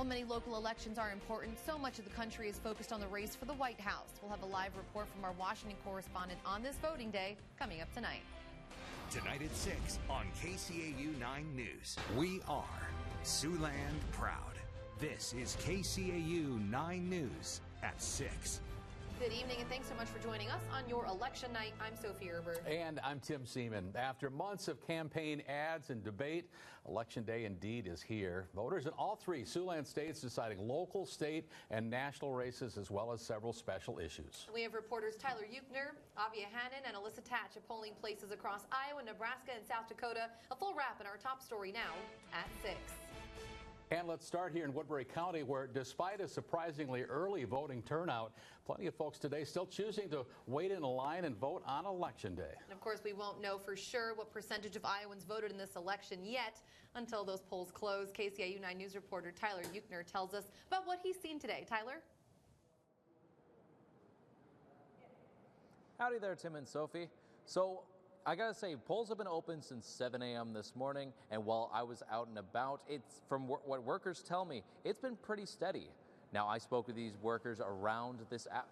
While many local elections are important, so much of the country is focused on the race for the White House. We'll have a live report from our Washington correspondent on this voting day coming up tonight. Tonight at 6 on KCAU 9 News. We are Siouxland proud. This is KCAU 9 News at 6. Good evening and thanks so much for joining us on your election night. I'm Sophie Erber. And I'm Tim Seaman. After months of campaign ads and debate, Election Day indeed is here. Voters in all three Siouxland states deciding local, state, and national races, as well as several special issues. We have reporters Tyler Euchner, Avia Hannon, and Alyssa Tatch at polling places across Iowa, Nebraska, and South Dakota. A full wrap in our top story now at 6. And let's start here in Woodbury County, where despite a surprisingly early voting turnout, plenty of folks today still choosing to wait in a line and vote on Election Day. And of course, we won't know for sure what percentage of Iowans voted in this election yet until those polls close. KCAU 9 News reporter Tyler Euchner tells us about what he's seen today. Tyler? Howdy there, Tim and Sophie. So I gotta say, polls have been open since 7 a.m. this morning, and while I was out and about, it's from what workers tell me, it's been pretty steady. Now, I spoke with these workers around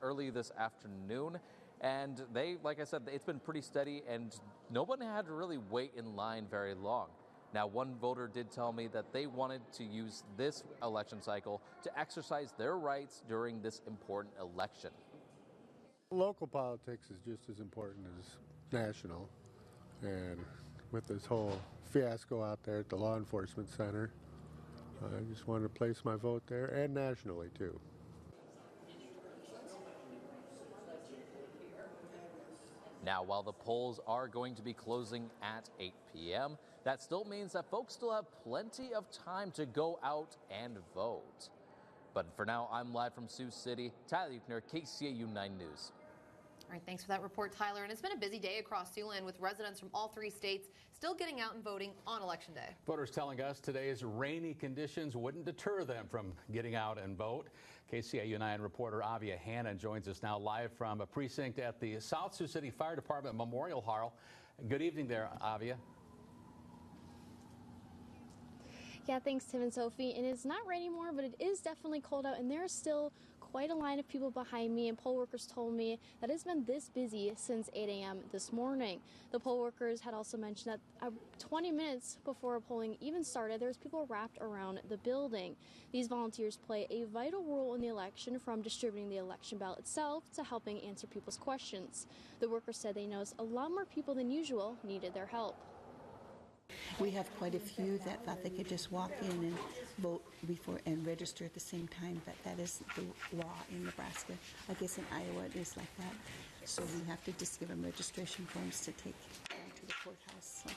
early this afternoon, and they, like I said, it's been pretty steady, and nobody had to really wait in line very long. Now, one voter did tell me that they wanted to use this election cycle to exercise their rights during this important election. Local politics is just as important as national. And with this whole fiasco out there at the law enforcement center, I just wanted to place my vote there, and nationally too. Now, while the polls are going to be closing at 8 p.m., that still means that folks still have plenty of time to go out and vote. But for now, I'm live from Sioux City. Tyler Euchner, KCAU 9 News. All right, thanks for that report, Tyler. And it's been a busy day across Siouxland with residents from all three states still getting out and voting on Election Day. Voters telling us today's rainy conditions wouldn't deter them from getting out and vote. KCAU 9 reporter Avia Hannon joins us now live from a precinct at the South Sioux City Fire Department Memorial Hall. Good evening there, Avia. Yeah, thanks, Tim and Sophie. And it's not rainy anymore, but it is definitely cold out, and there's still quite a line of people behind me, and poll workers told me that it's been this busy since 8 a.m. this morning. The poll workers had also mentioned that 20 minutes before polling even started, there's people wrapped around the building. These volunteers play a vital role in the election, from distributing the election ballot itself to helping answer people's questions. The workers said they noticed a lot more people than usual needed their help. We have quite a few that thought they could just walk in and vote before and register at the same time, but that is the law in Nebraska. I guess in Iowa it is like that. So we have to just give them registration forms to take down to the courthouse. So.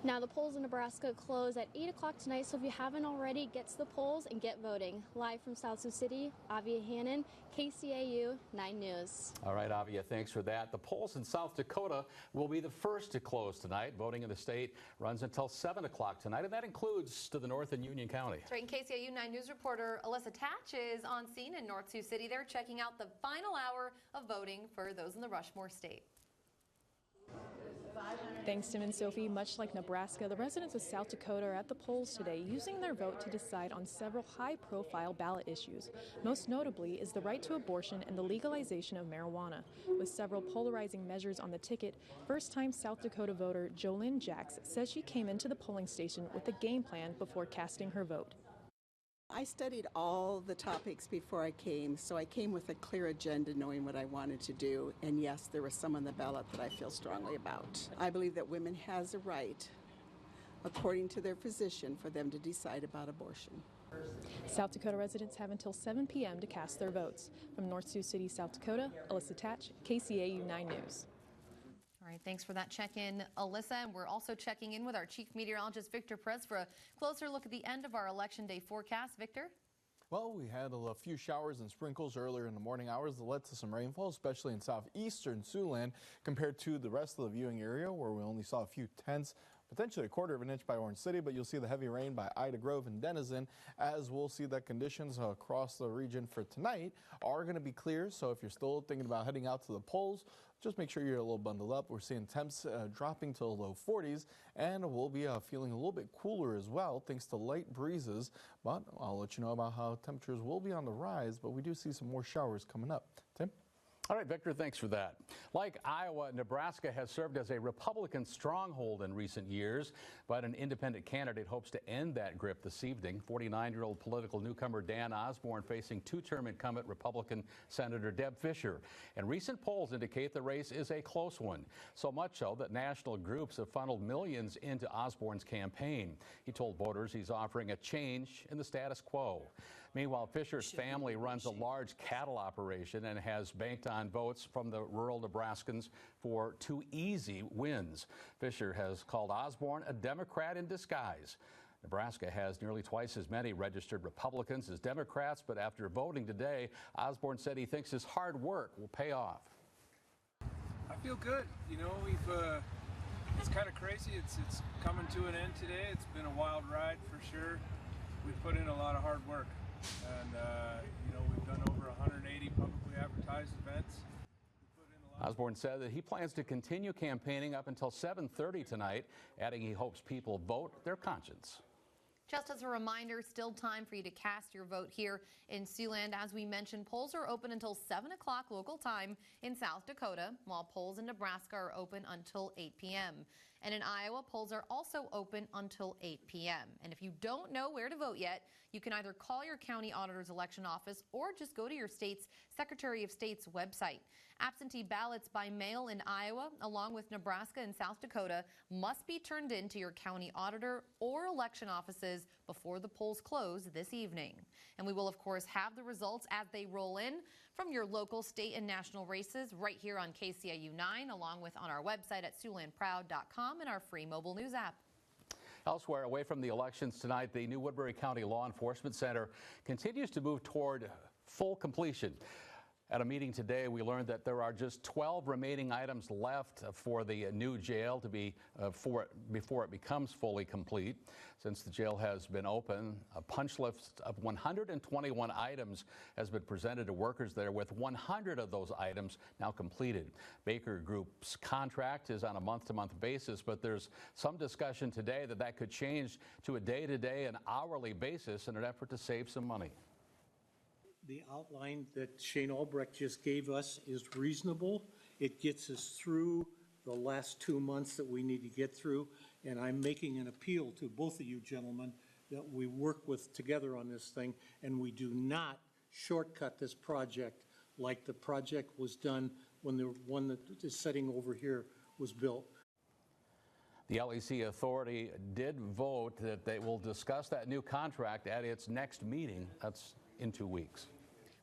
Now, the polls in Nebraska close at 8 o'clock tonight, so if you haven't already, get to the polls and get voting. Live from South Sioux City, Avia Hannon, KCAU 9 News. All right, Avia, thanks for that. The polls in South Dakota will be the first to close tonight. Voting in the state runs until 7 o'clock tonight, and that includes to the north in Union County. That's right, and KCAU 9 News reporter Alyssa Tatch is on scene in North Sioux City. They're checking out the final hour of voting for those in the Rushmore state. Thanks, Tim and Sophie. Much like Nebraska, the residents of South Dakota are at the polls today using their vote to decide on several high-profile ballot issues. Most notably is the right to abortion and the legalization of marijuana. With several polarizing measures on the ticket, first-time South Dakota voter Jolynn Jacks says she came into the polling station with a game plan before casting her vote. I studied all the topics before I came, so I came with a clear agenda knowing what I wanted to do. And yes, there was some on the ballot that I feel strongly about. I believe that women has a right, according to their physician, for them to decide about abortion. South Dakota residents have until 7 p.m. to cast their votes. From North Sioux City, South Dakota, Alyssa Tatch, KCAU 9 News. All right, thanks for that check-in, Alyssa. And we're also checking in with our chief meteorologist, Victor Perez, for a closer look at the end of our Election Day forecast. Victor? Well, we had a few showers and sprinkles earlier in the morning hours that led to some rainfall, especially in southeastern Siouxland, compared to the rest of the viewing area where we only saw a few tenths. potentially a quarter of an inch by Orange City, but you'll see the heavy rain by Ida Grove and Denizen, as we'll see that conditions across the region for tonight are going to be clear. So if you're still thinking about heading out to the polls, just make sure you're a little bundled up. We're seeing temps dropping to the low 40s, and we'll be feeling a little bit cooler as well thanks to light breezes. But I'll let you know about how temperatures will be on the rise, but we do see some more showers coming up. Tim? All right, Victor, thanks for that. Like Iowa, Nebraska has served as a Republican stronghold in recent years, but an independent candidate hopes to end that grip this evening. 49-year-old political newcomer Dan Osborne facing two-term incumbent Republican Senator Deb Fischer. And recent polls indicate the race is a close one, so much so that national groups have funneled millions into Osborne's campaign. He told voters he's offering a change in the status quo. Meanwhile, Fisher's family runs a large cattle operation and has banked on votes from the rural Nebraskans for 2 easy wins. Fisher has called Osborne a Democrat in disguise. Nebraska has nearly twice as many registered Republicans as Democrats, but after voting today, Osborne said he thinks his hard work will pay off. I feel good. You know, it's kind of crazy. It's coming to an end today. It's been a wild ride for sure. We've put in a lot of hard work. And, you know, we've done over 180 publicly advertised events. Osborne said that he plans to continue campaigning up until 7:30 tonight, adding he hopes people vote their conscience. Just as a reminder, still time for you to cast your vote here in Siouxland. As we mentioned, polls are open until 7 o'clock local time in South Dakota, while polls in Nebraska are open until 8 p.m. And in Iowa, polls are also open until 8 p.m. And if you don't know where to vote yet, you can either call your county auditor's election office or just go to your state's Secretary of State's website. Absentee ballots by mail in Iowa, along with Nebraska and South Dakota, must be turned in to your county auditor or election offices before the polls close this evening. And we will, of course, have the results as they roll in from your local, state, and national races right here on KCAU 9, along with on our website at SiouxlandProud.com and our free mobile news app. Elsewhere, away from the elections tonight, the new Woodbury County Law Enforcement Center continues to move toward full completion. At a meeting today, we learned that there are just 12 remaining items left for the new jail to be before it becomes fully complete. Since the jail has been open, a punch list of 121 items has been presented to workers there, with 100 of those items now completed. Baker Group's contract is on a month-to-month basis, but there's some discussion today that that could change to a day-to-day and hourly basis in an effort to save some money. The outline that Shane Albrecht just gave us is reasonable. It gets us through the last 2 months that we need to get through, and I'm making an appeal to both of you gentlemen that we work with together on this thing, and we do not shortcut this project like the project was done when the one that is sitting over here was built. The LEC Authority did vote that they will discuss that new contract at its next meeting. That's in 2 weeks.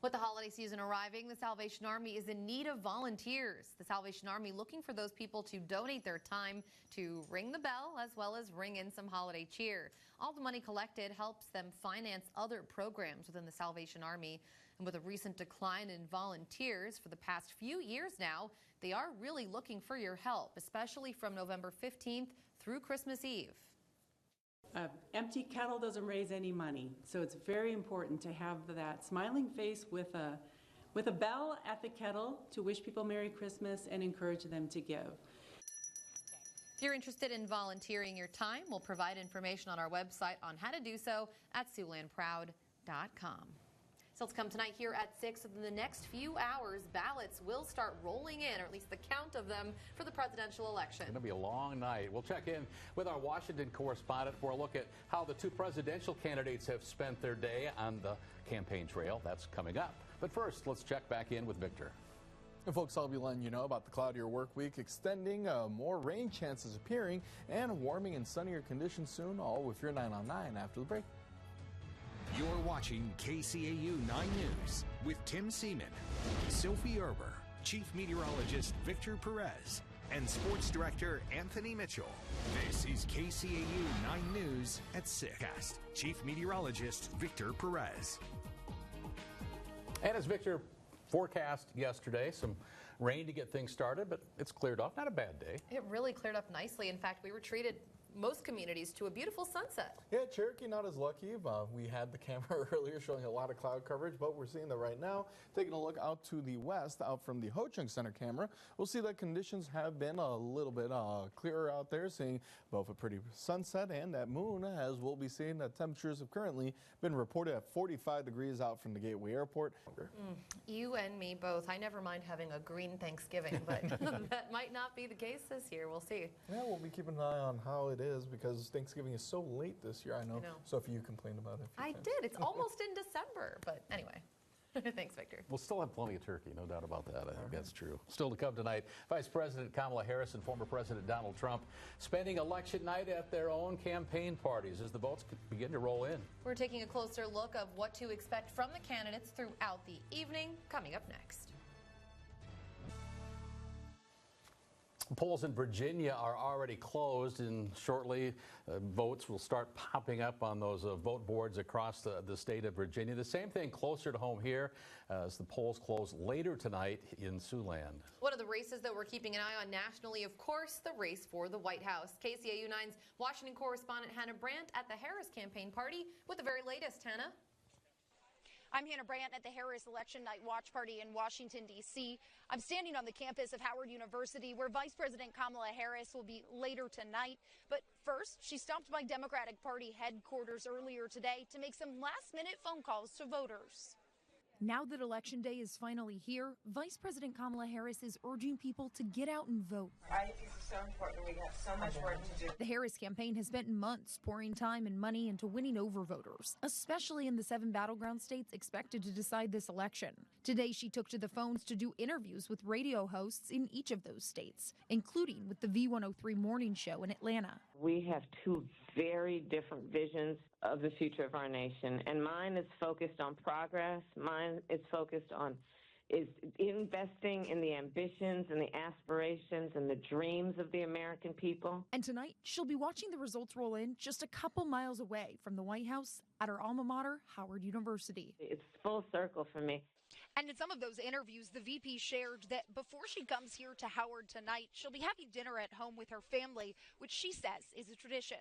With the holiday season arriving, the Salvation Army is in need of volunteers. The Salvation Army looking for those people to donate their time to ring the bell as well as ring in some holiday cheer. All the money collected helps them finance other programs within the Salvation Army. And with a recent decline in volunteers for the past few years now, they are really looking for your help, especially from November 15th through Christmas Eve. An empty kettle doesn't raise any money, so it's very important to have that smiling face with a bell at the kettle to wish people Merry Christmas and encourage them to give. If you're interested in volunteering your time, we'll provide information on our website on how to do so at SiouxlandProud.com. Results come tonight here at 6. In the next few hours, ballots will start rolling in, or at least the count of them, for the presidential election. It's going to be a long night. We'll check in with our Washington correspondent for a look at how the 2 presidential candidates have spent their day on the campaign trail. That's coming up. But first, let's check back in with Victor. And folks, I'll be letting you know about the cloudier work week extending, more rain chances appearing, and warming and sunnier conditions soon, all with your 9 on 9 after the break. You're watching KCAU 9 News with Tim Seaman, Sophie Erber, Chief Meteorologist Victor Perez, and Sports Director Anthony Mitchell. This is KCAU 9 News at 6. Chief Meteorologist Victor Perez. And as Victor forecast yesterday, some rain to get things started, but it's cleared up. Not a bad day. It really cleared up nicely. In fact, we were treated most communities to a beautiful sunset. Yeah, Cherokee not as lucky. We had the camera earlier showing a lot of cloud coverage, but we're seeing that right now. Taking a look out to the west, out from the Ho Chunk Center camera, we'll see that conditions have been a little bit clearer out there, seeing both a pretty sunset and that moon, as we'll be seeing that temperatures have currently been reported at 45 degrees out from the Gateway Airport. You and me both. I never mind having a green Thanksgiving, but that might not be the case this year. We'll see. Yeah, we'll be keeping an eye on how it is because Thanksgiving is so late this year. I know. Sophie, you complained about it. I did. It's almost in December, but anyway. Thanks, Victor. We'll still have plenty of turkey, no doubt about that. I think that's true. Still to come tonight, Vice President Kamala Harris and former President Donald Trump spending election night at their own campaign parties as the votes begin to roll in. We're taking a closer look of what to expect from the candidates throughout the evening, coming up next. Polls in Virginia are already closed, and shortly votes will start popping up on those vote boards across the state of Virginia. The same thing closer to home here as the polls close later tonight in Siouxland. One of the races that we're keeping an eye on nationally, of course, the race for the White House. KCAU 9's Washington correspondent Hannah Brandt at the Harris campaign party with the very latest. Hannah? I'm Hannah Brandt at the Harris Election Night Watch Party in Washington, D.C. I'm standing on the campus of Howard University, where Vice President Kamala Harris will be later tonight. But first, she stopped by Democratic Party headquarters earlier today to make some last-minute phone calls to voters. Now that Election Day is finally here, Vice President Kamala Harris is urging people to get out and vote. I think this is so important. We have so much work to do. The Harris campaign has spent months pouring time and money into winning over voters, especially in the 7 battleground states expected to decide this election. Today, she took to the phones to do interviews with radio hosts in each of those states, including with the V103 morning show in Atlanta. We have two very different visions of the future of our nation, and mine is focused on progress. Mine is focused on investing in the ambitions and the aspirations and the dreams of the American people. And tonight, she'll be watching the results roll in just a couple miles away from the White House at her alma mater, Howard University. It's full circle for me. And in some of those interviews, the VP shared that before she comes here to Howard tonight, she'll be having dinner at home with her family, which she says is a tradition.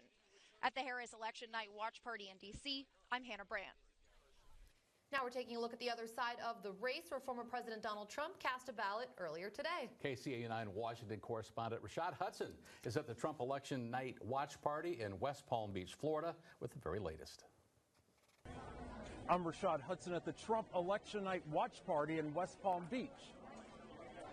At the Harris Election Night Watch Party in D.C., I'm Hannah Brandt. Now we're taking a look at the other side of the race where former President Donald Trump cast a ballot earlier today. KCAU 9 Washington correspondent Rashad Hudson is at the Trump Election Night Watch Party in West Palm Beach, Florida, with the very latest. I'm Rashad Hudson at the Trump Election Night Watch Party in West Palm Beach.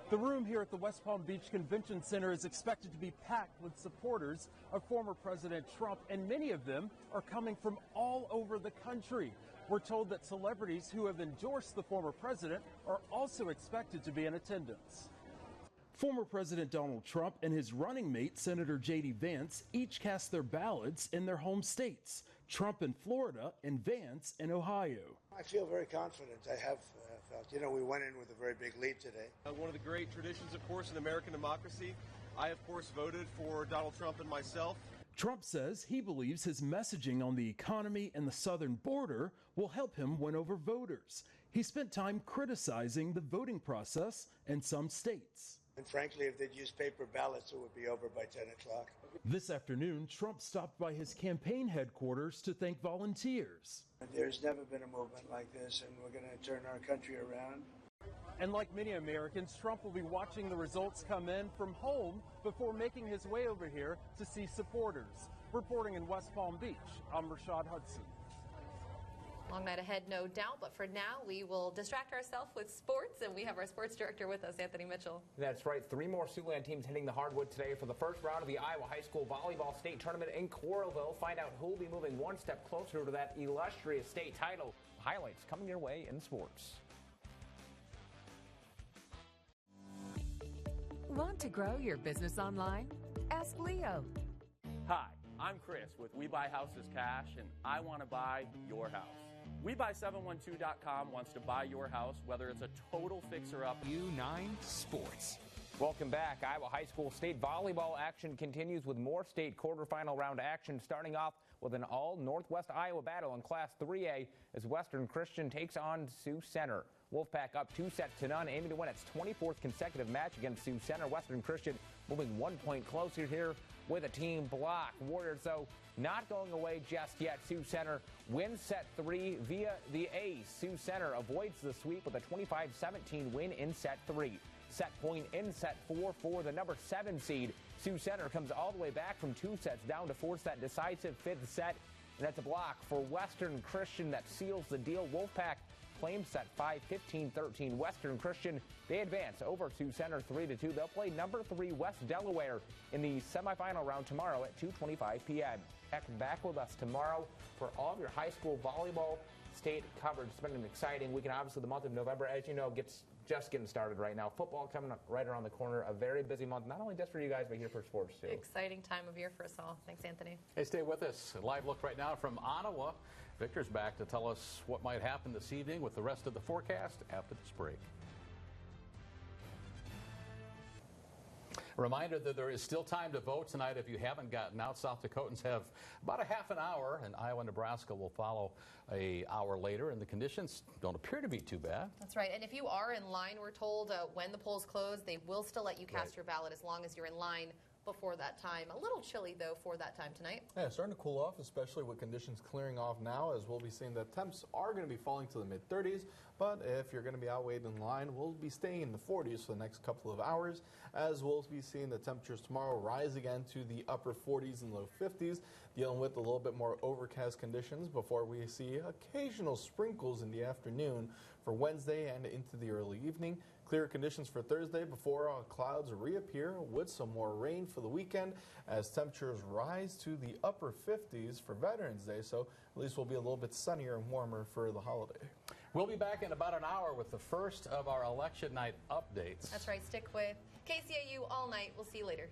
The room here at the West Palm Beach Convention Center is expected to be packed with supporters of former President Trump, and many of them are coming from all over the country. We're told that celebrities who have endorsed the former president are also expected to be in attendance. Former President Donald Trump and his running mate, Senator J.D. Vance, each cast their ballots in their home states. Trump in Florida and Vance in Ohio. I feel very confident. I have felt, we went in with a very big lead today. One of the great traditions, of course, in American democracy. I, of course, voted for Donald Trump and myself. Trump says he believes his messaging on the economy and the southern border will help him win over voters. He spent time criticizing the voting process in some states. And frankly, if they'd use paper ballots, it would be over by 10 o'clock. This afternoon, Trump stopped by his campaign headquarters to thank volunteers. There's never been a movement like this, and we're going to turn our country around. And like many Americans, Trump will be watching the results come in from home before making his way over here to see supporters. Reporting in West Palm Beach, I'm Rashad Hudson. Long night ahead, no doubt, but for now, we will distract ourselves with sports, and we have our sports director with us, Anthony Mitchell. That's right. 3 more Siouxland teams hitting the hardwood today for the first round of the Iowa High School Volleyball State Tournament in Coralville. Find out who will be moving one step closer to that illustrious state title. Highlights coming your way in sports. Want to grow your business online? Ask Leo. Hi, I'm Chris with We Buy Houses Cash, and I want to buy your house. WeBuy712.com wants to buy your house, whether it's a total fixer-up. U9 Sports. Welcome back. Iowa High School State Volleyball action continues with more state quarterfinal round action, starting off with an all-Northwest Iowa battle in Class 3A as Western Christian takes on Sioux Center. Wolfpack up 2-0, aiming to win its 24th consecutive match against Sioux Center. Western Christian moving 1 point closer here with a team block. Warriors, though, not going away just yet. Sioux Center wins set 3 via the ace. Sioux Center avoids the sweep with a 25-17 win in set 3. Set point in set 4 for the number 7 seed. Sioux Center comes all the way back from 2 sets down to force that decisive 5th set. And that's a block for Western Christian that seals the deal. Wolfpack claims set 5, 15-13. Western Christian, they advance over Sioux Center 3-2. They'll play number 3 West Delaware in the semifinal round tomorrow at 2:25 p.m. Back with us tomorrow for all of your high school volleyball state coverage. It's been an exciting weekend. Obviously, the month of November, as you know, just getting started right now. Football coming up right around the corner. A very busy month, not only just for you guys, but here for sports, too. Exciting time of year for us all. Thanks, Anthony. Hey, stay with us. A live look right now from Ottawa. Victor's back to tell us what might happen this evening with the rest of the forecast after this break. A reminder that there is still time to vote tonight if you haven't gotten out. South Dakotans have about a half an hour, and Iowa and Nebraska will follow an hour later, and the conditions don't appear to be too bad. That's right. And if you are in line, we're told when the polls close, they will still let you cast your ballot as long as you're in line before that time. A little chilly, though, for that time tonight. Yeah, starting to cool off, especially with conditions clearing off now, as we'll be seeing that temps are going to be falling to the mid-30s. But if you're going to be out waiting in line, we'll be staying in the 40s for the next couple of hours, as we'll be seeing the temperatures tomorrow rise again to the upper 40s and low 50s, dealing with a little bit more overcast conditions before we see occasional sprinkles in the afternoon for Wednesday and into the early evening. Clear conditions for Thursday before clouds reappear with some more rain for the weekend as temperatures rise to the upper 50s for Veterans Day. So at least we'll be a little bit sunnier and warmer for the holiday. We'll be back in about an hour with the first of our election night updates. That's right. Stick with KCAU all night. We'll see you later.